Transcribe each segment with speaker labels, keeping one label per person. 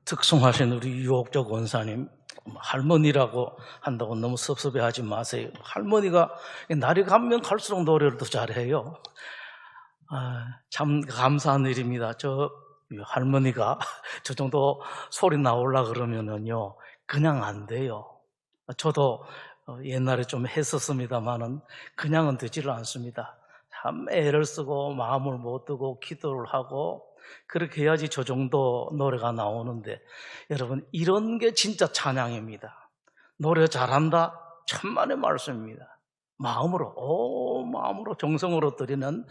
Speaker 1: 특송하신 우리 유옥적 원사님, 할머니라고 한다고 너무 섭섭해하지 마세요. 할머니가 날이 가면 갈수록 노래를 더 잘해요. 참 감사한 일입니다. 저 할머니가 저 정도 소리 나오려 그러면은요, 그냥 안 돼요. 저도 옛날에 좀 했었습니다만은 그냥은 되지를 않습니다. 참 애를 쓰고 마음을 못 두고 기도를 하고 그렇게 해야지 저 정도 노래가 나오는데, 여러분, 이런 게 진짜 찬양입니다. 노래 잘한다? 천만의 말씀입니다. 마음으로 정성으로 드리는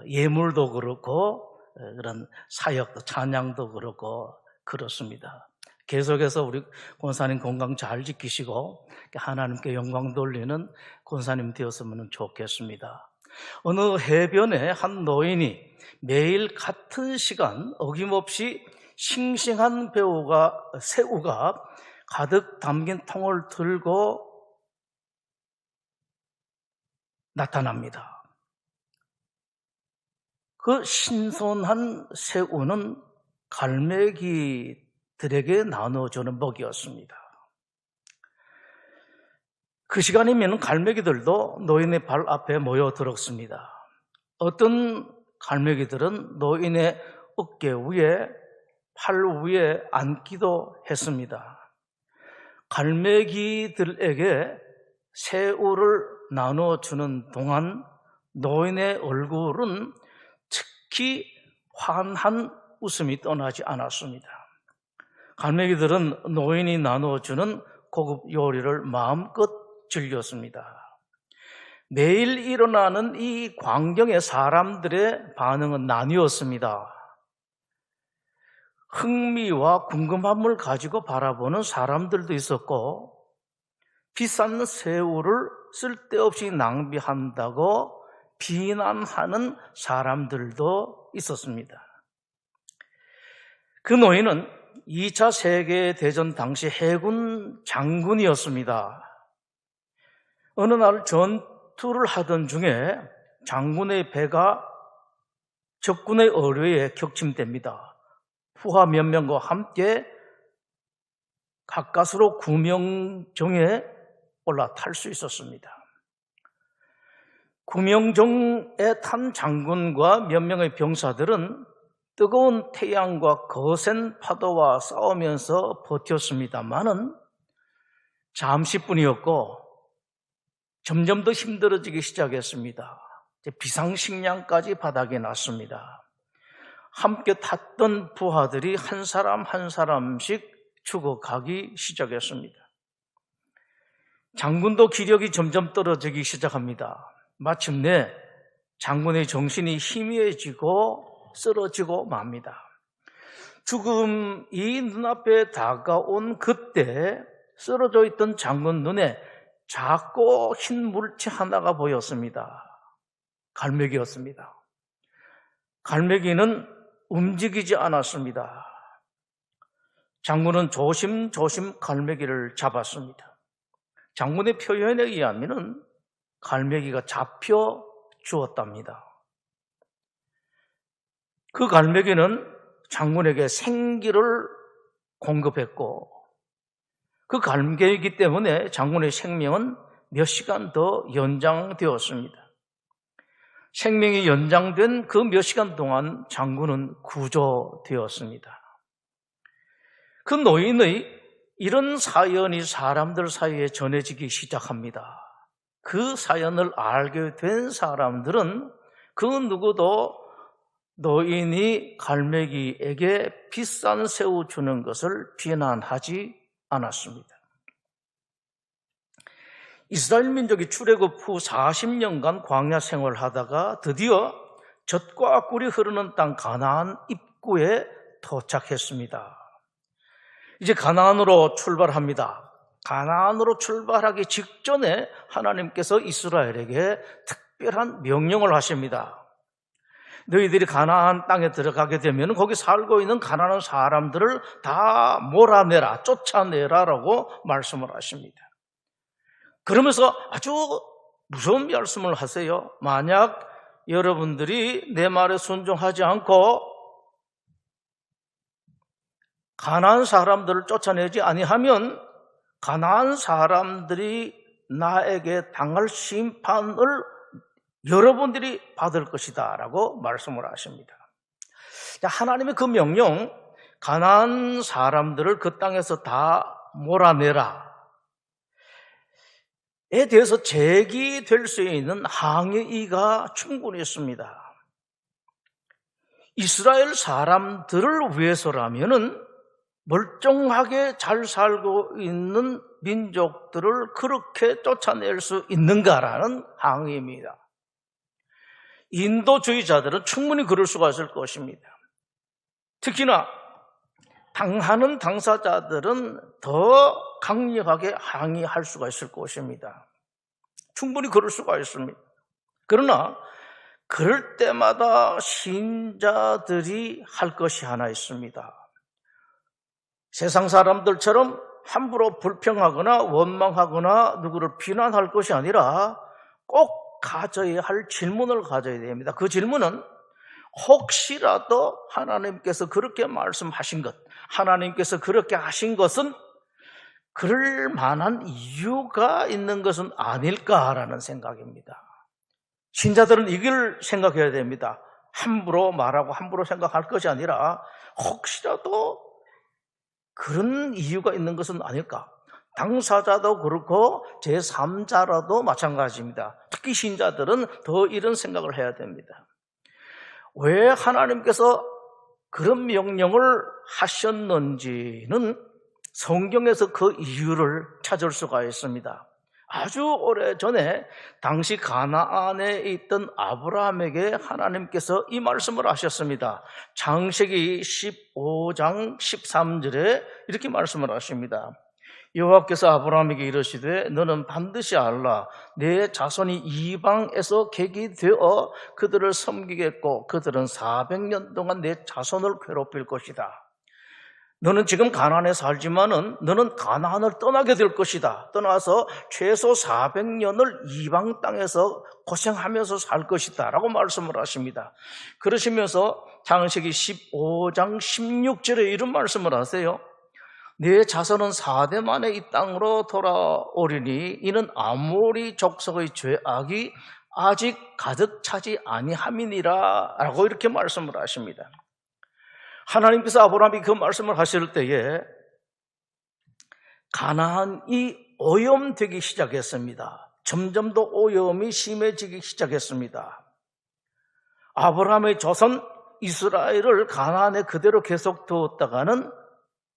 Speaker 1: 예물도 그렇고 그런 사역도, 찬양도 그렇고 그렇습니다. 계속해서 우리 권사님 건강 잘 지키시고 하나님께 영광 돌리는 권사님 되었으면 좋겠습니다. 어느 해변에 한 노인이 매일 같은 시간 어김없이 싱싱한 새우가 가득 담긴 통을 들고 나타납니다. 그 신선한 새우는 갈매기들에게 나눠주는 먹이였습니다. 그 시간이면 갈매기들도 노인의 발 앞에 모여들었습니다. 어떤 갈매기들은 노인의 어깨 위에, 팔 위에 앉기도 했습니다. 갈매기들에게 새우를 나눠주는 동안 노인의 얼굴은 특히 환한 웃음이 떠나지 않았습니다. 갈매기들은 노인이 나눠주는 고급 요리를 마음껏 즐겼습니다. 매일 일어나는 이 광경에 사람들의 반응은 나뉘었습니다. 흥미와 궁금함을 가지고 바라보는 사람들도 있었고, 비싼 새우를 쓸데없이 낭비한다고 비난하는 사람들도 있었습니다. 그 노인은 2차 세계대전 당시 해군 장군이었습니다. 어느 날 전투를 하던 중에 장군의 배가 적군의 어뢰에 격침됩니다. 부하 몇 명과 함께 가까스로 구명정에 올라탈 수 있었습니다. 구명정에 탄 장군과 몇 명의 병사들은 뜨거운 태양과 거센 파도와 싸우면서 버텼습니다만은 잠시뿐이었고 점점 더 힘들어지기 시작했습니다. 비상식량까지 바닥에 났습니다. 함께 탔던 부하들이 한 사람 한 사람씩 죽어가기 시작했습니다. 장군도 기력이 점점 떨어지기 시작합니다. 마침내 장군의 정신이 희미해지고 쓰러지고 맙니다. 죽음이 눈앞에 다가온 그때 쓰러져 있던 장군 눈에 작고 흰 물체 하나가 보였습니다. 갈매기였습니다. 갈매기는 움직이지 않았습니다. 장군은 조심조심 갈매기를 잡았습니다. 장군의 표현에 의하면 갈매기가 잡혀 주었답니다. 그 갈매기는 장군에게 생기를 공급했고, 그 갈매기 때문에 장군의 생명은 몇 시간 더 연장되었습니다. 생명이 연장된 그 몇 시간 동안 장군은 구조되었습니다. 그 노인의 이런 사연이 사람들 사이에 전해지기 시작합니다. 그 사연을 알게 된 사람들은 그 누구도 노인이 갈매기에게 비싼 새우 주는 것을 비난하지 않았습니다. 이스라엘 민족이 출애굽 후 40년간 광야 생활하다가 드디어 젖과 꿀이 흐르는 땅 가나안 입구에 도착했습니다. 이제 가나안으로 출발합니다. 가나안으로 출발하기 직전에 하나님께서 이스라엘에게 특별한 명령을 하십니다. 너희들이 가나안 땅에 들어가게 되면 거기 살고 있는 가나안 사람들을 다 몰아내라, 쫓아내라라고 말씀을 하십니다. 그러면서 아주 무서운 말씀을 하세요. 만약 여러분들이 내 말에 순종하지 않고 가나안 사람들을 쫓아내지 아니하면 가나안 사람들이 나에게 당할 심판을 여러분들이 받을 것이다 라고 말씀을 하십니다. 하나님의 그 명령, 가나안 사람들을 그 땅에서 다 몰아내라 에 대해서 제기될 수 있는 항의가 충분히 있습니다. 이스라엘 사람들을 위해서라면은 멀쩡하게 잘 살고 있는 민족들을 그렇게 쫓아낼 수 있는가라는 항의입니다. 인도주의자들은 충분히 그럴 수가 있을 것입니다. 특히나 당하는 당사자들은 더 강력하게 항의할 수가 있을 것입니다. 충분히 그럴 수가 있습니다. 그러나 그럴 때마다 신자들이 할 것이 하나 있습니다. 세상 사람들처럼 함부로 불평하거나 원망하거나 누구를 비난할 것이 아니라 꼭 가져야 할 질문을 가져야 됩니다. 그 질문은 혹시라도 하나님께서 그렇게 말씀하신 것, 하나님께서 그렇게 하신 것은 그럴 만한 이유가 있는 것은 아닐까라는 생각입니다. 신자들은 이걸 생각해야 됩니다. 함부로 말하고 함부로 생각할 것이 아니라 혹시라도 그런 이유가 있는 것은 아닐까? 당사자도 그렇고 제3자라도 마찬가지입니다. 특히 신자들은 더 이런 생각을 해야 됩니다. 왜 하나님께서 그런 명령을 하셨는지는 성경에서 그 이유를 찾을 수가 있습니다. 아주 오래전에 당시 가나안에 있던 아브라함에게 하나님께서 이 말씀을 하셨습니다. 창세기 15장 13절에 이렇게 말씀을 하십니다. 여호와께서 아브라함에게 이르시되 너는 반드시 알라 내 자손이 이방에서 객이 되어 그들을 섬기겠고 그들은 400년 동안 내 자손을 괴롭힐 것이다. 너는 지금 가나안에 살지만은 너는 가나안을 떠나게 될 것이다. 떠나서 최소 400년을 이방 땅에서 고생하면서 살 것이다 라고 말씀을 하십니다. 그러시면서 창세기 15장 16절에 이런 말씀을 하세요. 내 자손은 4대 만에 이 땅으로 돌아오리니 이는 아모리 족속의 죄악이 아직 가득 차지 아니함이니라 라고 이렇게 말씀을 하십니다. 하나님께서 아브라함이 그 말씀을 하실 때에 가나안이 오염되기 시작했습니다. 점점 더 오염이 심해지기 시작했습니다. 아브라함의 조선 이스라엘을 가나안에 그대로 계속 두었다가는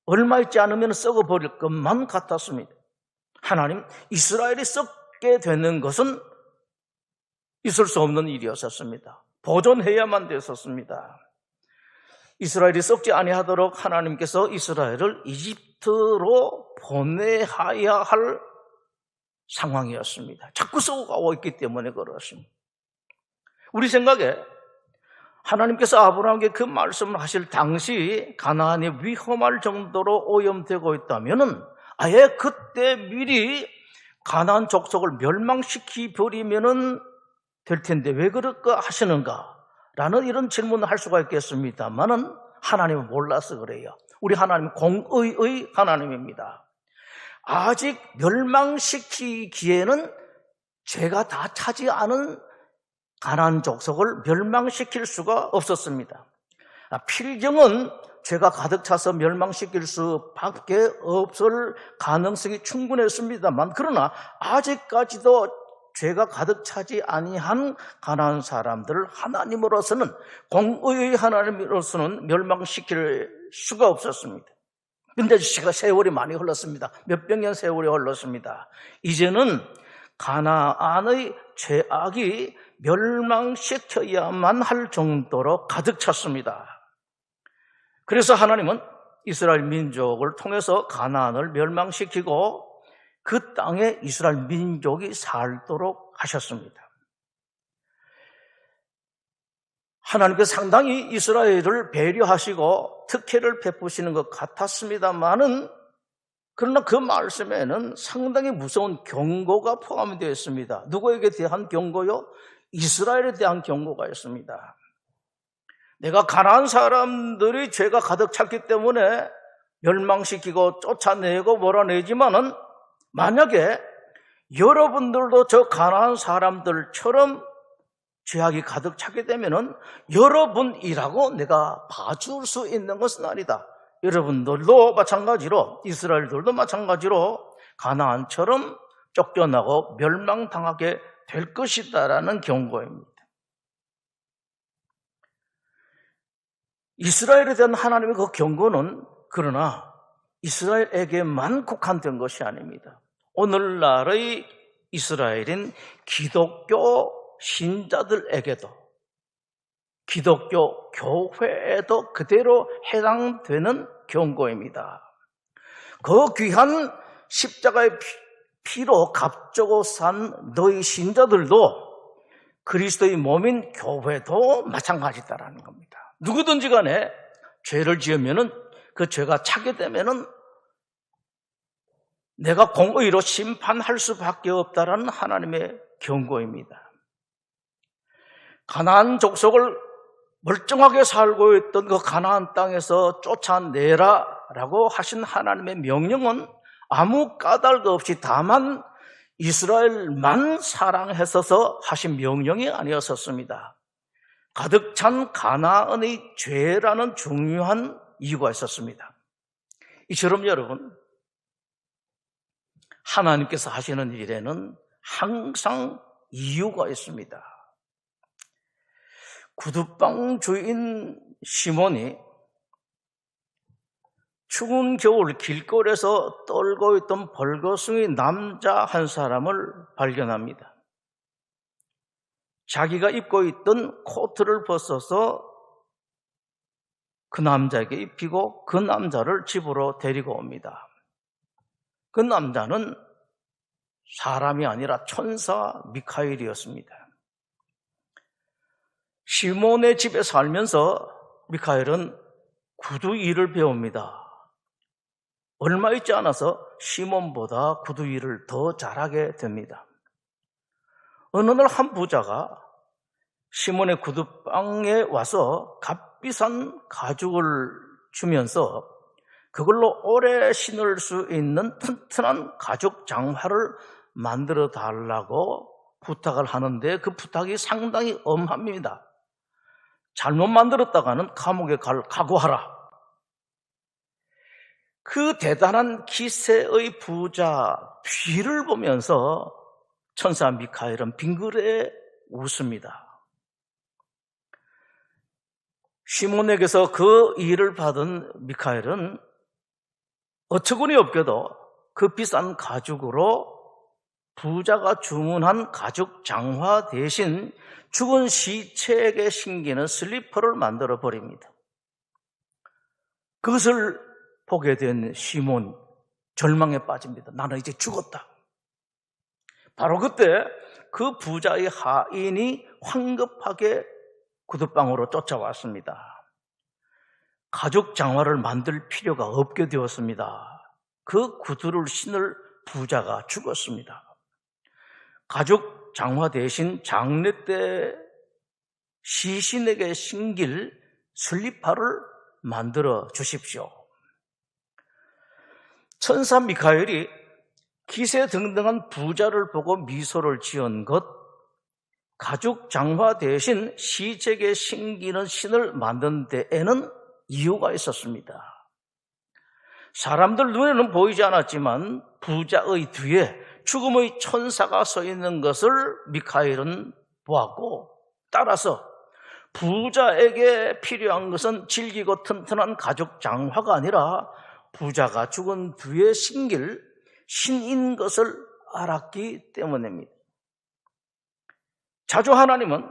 Speaker 1: 얼마 있지 않으면 썩어버릴 것만 같았습니다. 하나님, 이스라엘이 썩게 되는 것은 있을 수 없는 일이었었습니다. 보존해야만 됐었습니다. 이스라엘이 썩지 아니하도록 하나님께서 이스라엘을 이집트로 보내야 할 상황이었습니다. 자꾸 썩어가고 있기 때문에 그렇습니다. 우리 생각에 하나님께서 아브라함에게 그 말씀을 하실 당시 가나안이 위험할 정도로 오염되고 있다면 아예 그때 미리 가나안 족속을 멸망시키 버리면 될 텐데 왜 그럴까 하시는가? 라는 이런 질문을 할 수가 있겠습니다만은 하나님은 몰라서 그래요. 우리 하나님은 공의의 하나님입니다. 아직 멸망시키기에는 죄가 다 차지 않은 가나안 족속을 멸망시킬 수가 없었습니다. 필경은 죄가 가득 차서 멸망시킬 수밖에 없을 가능성이 충분했습니다만 그러나 아직까지도 죄가 가득 차지 아니한 가나안 사람들을 하나님으로서는 공의의 하나님으로서는 멸망시킬 수가 없었습니다. 그런데 세월이 많이 흘렀습니다. 몇백 년 세월이 흘렀습니다. 이제는 가나안의 죄악이 멸망시켜야만 할 정도로 가득 찼습니다. 그래서 하나님은 이스라엘 민족을 통해서 가나안을 멸망시키고 그 땅에 이스라엘 민족이 살도록 하셨습니다. 하나님께서 상당히 이스라엘을 배려하시고 특혜를 베푸시는 것 같았습니다만은 그러나 그 말씀에는 상당히 무서운 경고가 포함이 되어 있습니다. 누구에게 대한 경고요? 이스라엘에 대한 경고가 있습니다. 내가 가나안 사람들이 죄가 가득 찼기 때문에 멸망시키고 쫓아내고 몰아내지만은 만약에 여러분들도 저 가난한 사람들처럼 죄악이 가득 차게 되면은 여러분이라고 내가 봐줄 수 있는 것은 아니다. 여러분들도 마찬가지로, 이스라엘들도 마찬가지로 가나안처럼 쫓겨나고 멸망당하게 될 것이다라는 경고입니다. 이스라엘에 대한 하나님의 그 경고는 그러나 이스라엘에게만 국한된 것이 아닙니다. 오늘날의 이스라엘인 기독교 신자들에게도, 기독교 교회에도 그대로 해당되는 경고입니다. 그 귀한 십자가의 피로 값주고 산 너희 신자들도 그리스도의 몸인 교회도 마찬가지다라는 겁니다. 누구든지 간에 죄를 지으면은 그 죄가 차게 되면은 내가 공의로 심판할 수밖에 없다라는 하나님의 경고입니다. 가나안 족속을 멀쩡하게 살고 있던 그 가나안 땅에서 쫓아내라라고 하신 하나님의 명령은 아무 까닭 없이 다만 이스라엘만 사랑했어서 하신 명령이 아니었었습니다. 가득 찬 가나안의 죄라는 중요한 이유가 있었습니다. 이처럼 여러분, 하나님께서 하시는 일에는 항상 이유가 있습니다. 구두방 주인 시몬이 추운 겨울 길거리에서 떨고 있던 벌거숭이 남자 한 사람을 발견합니다. 자기가 입고 있던 코트를 벗어서 그 남자에게 입히고 그 남자를 집으로 데리고 옵니다. 그 남자는 사람이 아니라 천사 미카엘이었습니다. 시몬의 집에 살면서 미카엘은 구두 일을 배웁니다. 얼마 있지 않아서 시몬보다 구두 일을 더 잘하게 됩니다. 어느 날 한 부자가 시몬의 구두방에 와서 값비싼 가죽을 주면서 그걸로 오래 신을 수 있는 튼튼한 가죽 장화를 만들어 달라고 부탁을 하는데 그 부탁이 상당히 엄합니다. 잘못 만들었다가는 감옥에 갈 각오하라. 그 대단한 기세의 부자 뒤를 보면서 천사 미카엘은 빙그레 웃습니다. 시몬에게서 그 일을 받은 미카엘은 어처구니 없게도 그 비싼 가죽으로 부자가 주문한 가죽 장화 대신 죽은 시체에게 신기는 슬리퍼를 만들어 버립니다. 그것을 보게 된 시몬 절망에 빠집니다. 나는 이제 죽었다. 바로 그때 그 부자의 하인이 황급하게 구두방으로 쫓아왔습니다. 가죽 장화를 만들 필요가 없게 되었습니다. 그 구두를 신을 부자가 죽었습니다. 가죽 장화 대신 장례 때 시신에게 신길 슬리퍼를 만들어 주십시오. 천사 미카엘이 기세등등한 부자를 보고 미소를 지은 것, 가죽 장화 대신 시체에게 신기는 신을 만든 데에는 이유가 있었습니다. 사람들 눈에는 보이지 않았지만 부자의 뒤에 죽음의 천사가 서 있는 것을 미카엘은 보았고, 따라서 부자에게 필요한 것은 질기고 튼튼한 가죽 장화가 아니라 부자가 죽은 뒤에 신길 신인 것을 알았기 때문입니다. 자주 하나님은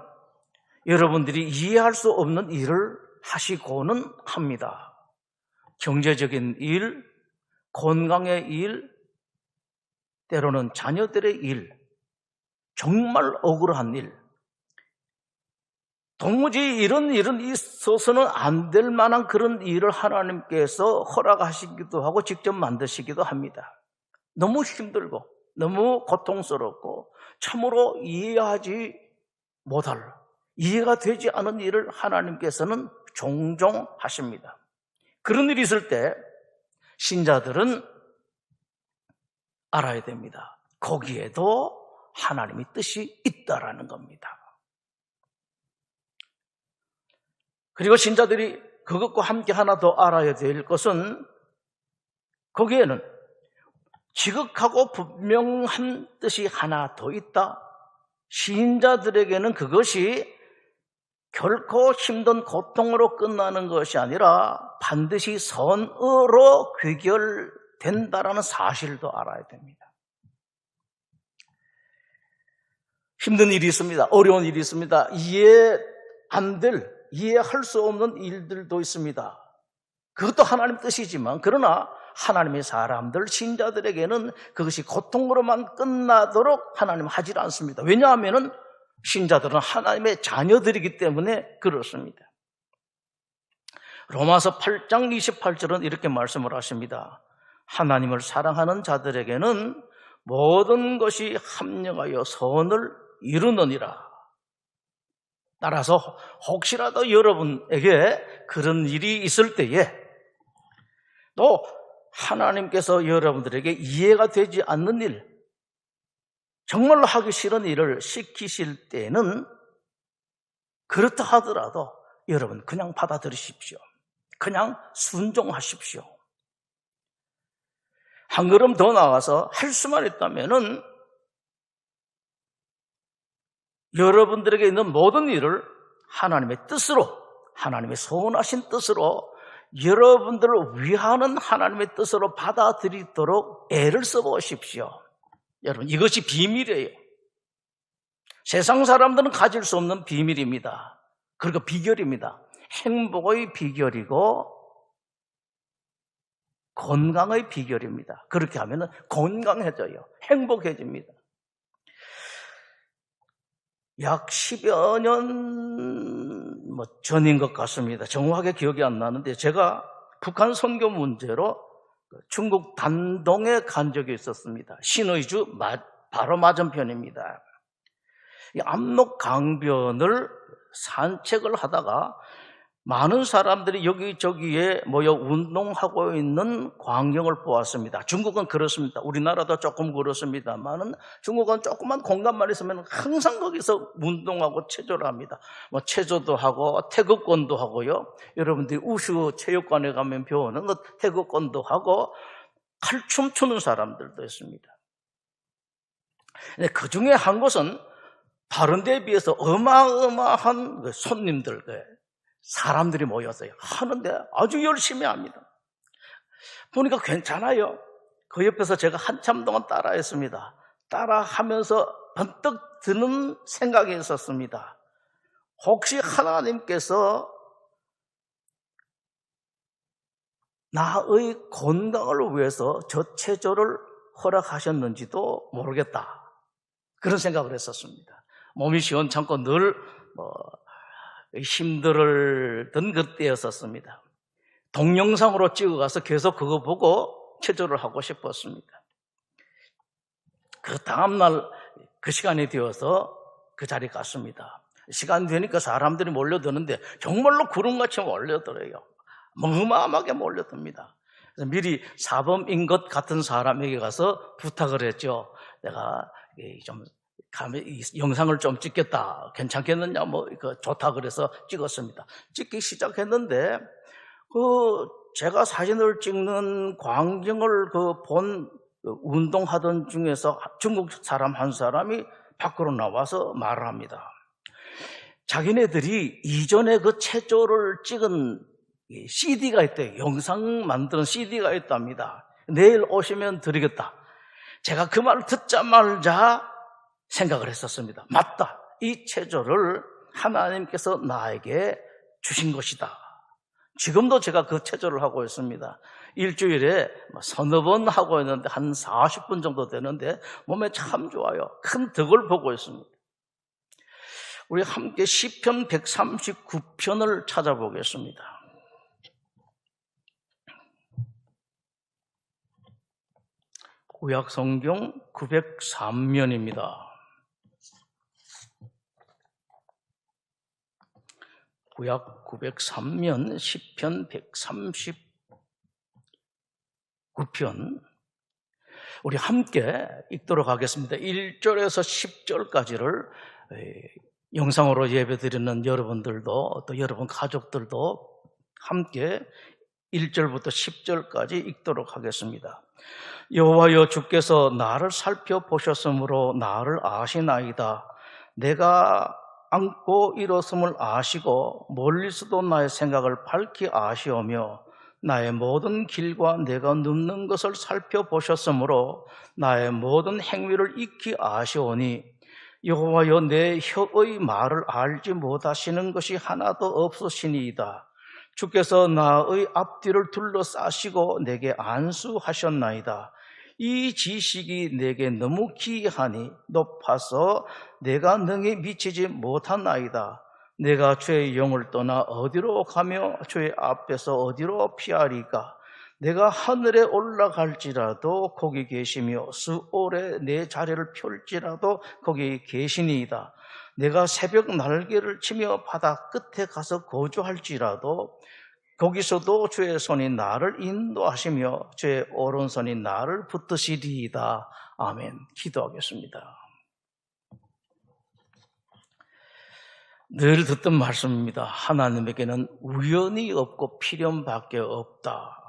Speaker 1: 여러분들이 이해할 수 없는 일을 하시고는 합니다. 경제적인 일, 건강의 일, 때로는 자녀들의 일, 정말 억울한 일, 도무지 이런 일은 있어서는 안 될 만한 그런 일을 하나님께서 허락하시기도 하고 직접 만드시기도 합니다. 너무 힘들고 너무 고통스럽고 참으로 이해하지 못할, 이해가 되지 않은 일을 하나님께서는 종종 하십니다. 그런 일이 있을 때 신자들은 알아야 됩니다. 거기에도 하나님의 뜻이 있다라는 겁니다. 그리고 신자들이 그것과 함께 하나 더 알아야 될 것은 거기에는 지극하고 분명한 뜻이 하나 더 있다. 신자들에게는 그것이 결코 힘든 고통으로 끝나는 것이 아니라 반드시 선으로 귀결된다라는 사실도 알아야 됩니다. 힘든 일이 있습니다. 어려운 일이 있습니다. 이해할 수 없는 일들도 있습니다. 그것도 하나님 뜻이지만 그러나 하나님의 사람들, 신자들에게는 그것이 고통으로만 끝나도록 하나님은 하질 않습니다. 왜냐하면 신자들은 하나님의 자녀들이기 때문에 그렇습니다. 로마서 8장 28절은 이렇게 말씀을 하십니다. 하나님을 사랑하는 자들에게는 모든 것이 합력하여 선을 이루느니라. 따라서 혹시라도 여러분에게 그런 일이 있을 때에 또 하나님께서 여러분들에게 이해가 되지 않는 일, 정말로 하기 싫은 일을 시키실 때는 그렇다 하더라도 여러분 그냥 받아들이십시오. 그냥 순종하십시오. 한 걸음 더 나아가서 할 수만 있다면은 여러분들에게 있는 모든 일을 하나님의 뜻으로, 하나님의 선하신 뜻으로, 여러분들을 위하는 하나님의 뜻으로 받아들이도록 애를 써보십시오. 여러분, 이것이 비밀이에요. 세상 사람들은 가질 수 없는 비밀입니다. 그리고 비결입니다. 행복의 비결이고 건강의 비결입니다. 그렇게 하면 건강해져요. 행복해집니다. 약 10여 년 전인 것 같습니다. 정확하게 기억이 안 나는데 제가 북한 선교 문제로 중국 단동에 간 적이 있었습니다. 신의주 바로 맞은편입니다. 이 압록 강변을 산책을 하다가 많은 사람들이 여기저기에 모여 운동하고 있는 광경을 보았습니다. 중국은 그렇습니다. 우리나라도 조금 그렇습니다만은 중국은 조그만 공간만 있으면 항상 거기서 운동하고 체조를 합니다. 체조도 하고 태극권도 하고요. 여러분들이 우슈 체육관에 가면 배우는 태극권도 하고 칼춤 추는 사람들도 있습니다. 그 중에 한 곳은 다른 데에 비해서 어마어마한 손님들, 사람들이 모여서 하는데 아주 열심히 합니다. 보니까 괜찮아요. 그 옆에서 제가 한참 동안 따라했습니다. 따라하면서 번뜩 드는 생각이 있었습니다. 혹시 하나님께서 나의 건강을 위해서 저 체조를 허락하셨는지도 모르겠다. 그런 생각을 했었습니다. 몸이 시원찮고 늘 힘들던 그때였었습니다. 동영상으로 찍어가서 계속 그거 보고 체조를 하고 싶었습니다. 그 다음날 그 시간이 되어서 그 자리에 갔습니다. 시간이 되니까 사람들이 몰려드는데 정말로 구름같이 몰려들어요. 어마어마하게 몰려듭니다. 그래서 미리 사범인 것 같은 사람에게 가서 부탁을 했죠. 내가 좀 이 영상을 좀 찍겠다. 괜찮겠느냐? 좋다 그래서 찍었습니다. 찍기 시작했는데 제가 사진을 찍는 광경을 본 운동하던 중에서 중국 사람 한 사람이 밖으로 나와서 말을 합니다. 자기네들이 이전에 그 체조를 찍은 CD가 있대요. 영상 만드는 CD가 있답니다. 내일 오시면 드리겠다. 제가 그 말을 듣자마자 생각을 했었습니다. 맞다. 이 체조를 하나님께서 나에게 주신 것이다. 지금도 제가 그 체조를 하고 있습니다. 일주일에 서너 번 하고 있는데 한 40분 정도 되는데 몸에 참 좋아요. 큰 덕을 보고 있습니다. 우리 함께 시편 139편을 찾아보겠습니다. 구약 성경 903면입니다. 구약 903면 시편 9편 우리 함께 읽도록 하겠습니다. 1절에서 10절까지를 영상으로 예배드리는 여러분들도 또 여러분 가족들도 함께 1절부터 10절까지 읽도록 하겠습니다. 여호와여 주께서 나를 살펴보셨으므로 나를 아시나이다. 내가 앉고 일어섬을 아시고 멀리서도 나의 생각을 밝히 아시오며 나의 모든 길과 내가 눕는 것을 살펴보셨으므로 나의 모든 행위를 익히 아시오니 여호와여 내 혀의 말을 알지 못하시는 것이 하나도 없으시니이다. 주께서 나의 앞뒤를 둘러싸시고 내게 안수하셨나이다. 이 지식이 내게 너무 기이하니 높아서 내가 능히 미치지 못하나이다. 내가 주의 영을 떠나 어디로 가며 주의 앞에서 어디로 피하리까? 내가 하늘에 올라갈지라도 거기 계시며 수올에 내 자리를 펼지라도 거기 계시니이다. 내가 새벽 날개를 치며 바다 끝에 가서 거주할지라도 거기서도 주의 손이 나를 인도하시며 주의 오른손이 나를 붙드시리이다. 아멘. 기도하겠습니다. 늘 듣던 말씀입니다. 하나님에게는 우연이 없고 필연밖에 없다.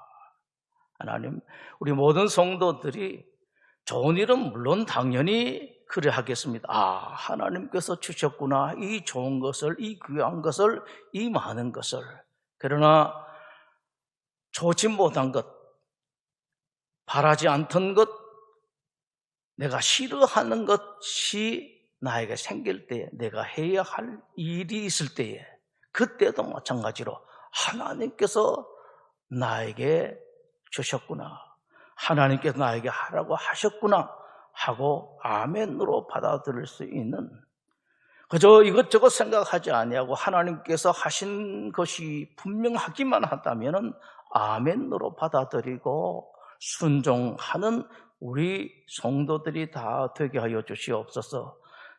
Speaker 1: 하나님, 우리 모든 성도들이 좋은 일은 물론 당연히 그래 하겠습니다. 하나님께서 주셨구나. 이 좋은 것을, 이 귀한 것을, 이 많은 것을. 그러나 좋지 못한 것, 바라지 않던 것, 내가 싫어하는 것이 나에게 생길 때에, 내가 해야 할 일이 있을 때에, 그때도 마찬가지로 하나님께서 나에게 주셨구나, 하나님께서 나에게 하라고 하셨구나 하고 아멘으로 받아들일 수 있는, 그저 이것저것 생각하지 아니하고 하나님께서 하신 것이 분명하기만 하다면 아멘으로 받아들이고 순종하는 우리 성도들이 다 되게 하여 주시옵소서.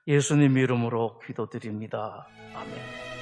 Speaker 1: 예수님 이름으로 기도드립니다. 아멘.